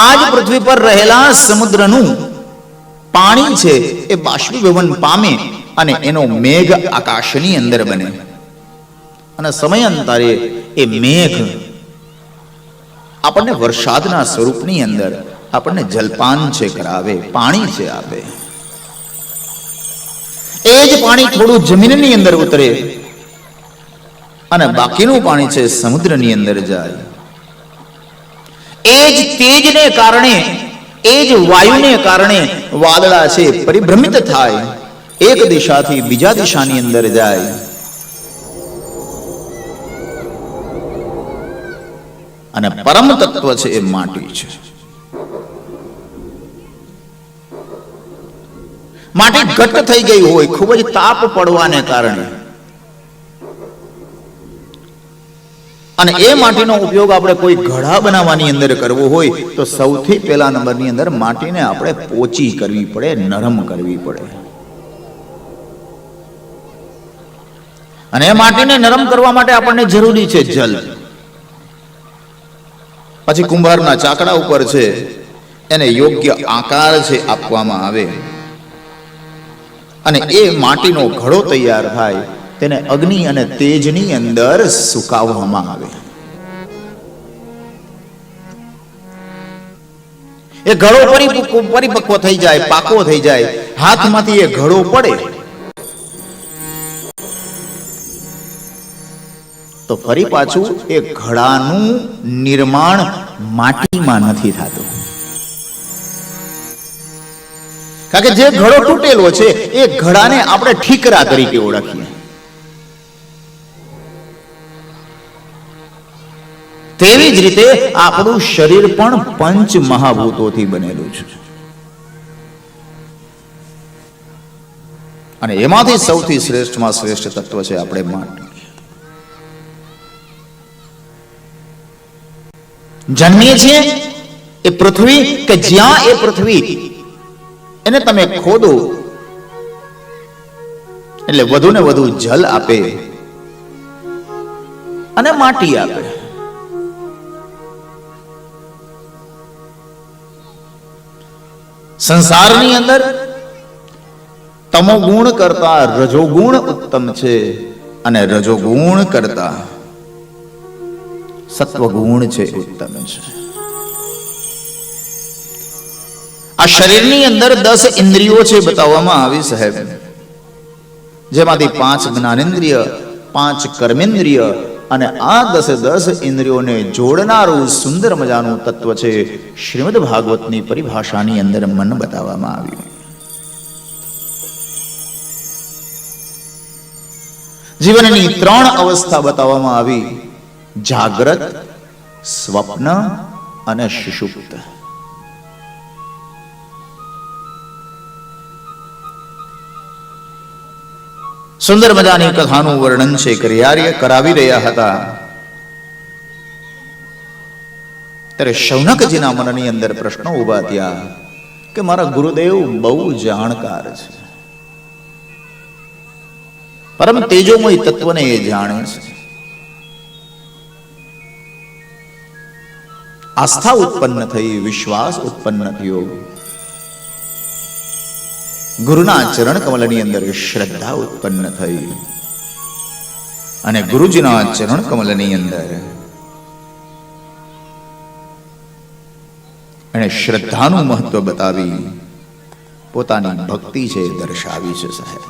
આજ પૃથ્વી પર રહેલા સમુદ્રનું પાણી છે એ બાષ્પીભવન પામે અને એનો મેઘ આકાશની અંદર બને અને સમયાંતરે એ મેઘ આપણને વરસાદના સ્વરૂપની અંદર આપણને જલપાન છે કરાવે, પાણી છે આપે. એ જ પાણી થોડું જમીનની અંદર ઉતરે અને બાકીનું પાણી છે સમુદ્રની અંદર જાય. એ જ તેજને કારણે, એ જ વાયુને કારણે વાદળા છે પરિભ્રમિત થાય, એક દિશાથી બીજા દિશાની અંદર જાય. અને પરમ તત્વ છે એ માટી છે. માટી ઘટ્ટ થઈ ગઈ હોય ખૂબ જ તાપ પડવાને કારણે, અને એ માટીનો ઉપયોગ આપણે કોઈ ઘડા બનાવવાની અંદર કરવો હોય તો સૌથી પહેલા નંબરની અંદર માટીને આપણે પોચી કરવી પડે, નરમ કરવી પડે. અને એ માટીને નરમ કરવા માટે આપણને જરૂરી છે જલ. પછી કુંભારના ચાકડા ઉપર છે એને યોગ્ય આકાર છે આપવામાં આવે અને એ માટીનો ઘડો તૈયાર થાય, તેને અગ્નિ અને તેજની અંદર સુકાવવામાં આવે. એ ઘડો પરિપક્વ થઈ જાય, પાકો થઈ જાય, હાથમાંથી એ ઘડો પડે તો ફરી પાછું એ ઘડાનું નિર્માણ માટીમાં નથી થતું. કારણ કે જે ઘડો તૂટેલો છે એ ઘડાને આપણે ઠીકરા તરીકે ઓળખીએ. તેવી જ રીતે આપણું શરીર પણ પંચ મહાભૂતોથી બનેલું છે અને એમાંથી સૌથી શ્રેષ્ઠમાં શ્રેષ્ઠ તત્વ છે આપણે માટી. જન્મીએ છીએ એ પૃથ્વી કે જ્યાં એ પૃથ્વી એને તમે ખોદો એટલે વધુ ને વધુ જલ આપે અને માટી આપે. સંસારની અંદર તમોગુણ કરતા રજોગુણ ઉત્તમ છે અને રજોગુણ કરતા સત્વગુણ છે ઉત્તમ છે. આ શરીરની અંદર 10 ઇન્દ્રિયો છે બતાવવામાં આવી સાહેબ, જેમાંથી 5 જ્ઞાનેન્દ્રિય, 5 કર્મેન્દ્રિય અને આ 10 ઇન્દ્રિયોને જોડનારું સુંદર મજાનું તત્વ છે શ્રીમદ ભાગવતની પરિભાષાની અંદર મન બતાવવામાં આવ્યું. જીવનની 3 અવસ્થા બતાવવામાં આવી: જાગ્રત, સ્વપ્ન અને સુષુપ્ત. સુંદર મજાની કથાનું વર્ણન છે કરાવી રહ્યા હતા ત્યારે શૌનકજીના મનની અંદર પ્રશ્નો ઉભા થયા કે મારા ગુરુદેવ બહુ જાણકાર છે, પરમ તેજોમય તત્વને એ જાણે છે. આસ્થા ઉત્પન્ન થઈ, વિશ્વાસ ઉત્પન્ન થયો. ગુરુના ચરણ કમલની અંદર શ્રદ્ધા ઉત્પન્ન થઈ અને ગુરુજીના ચરણ કમલની અંદર એણે શ્રદ્ધાનું મહત્વ બતાવી પોતાની ભક્તિ છે દર્શાવી છે સાહેબ.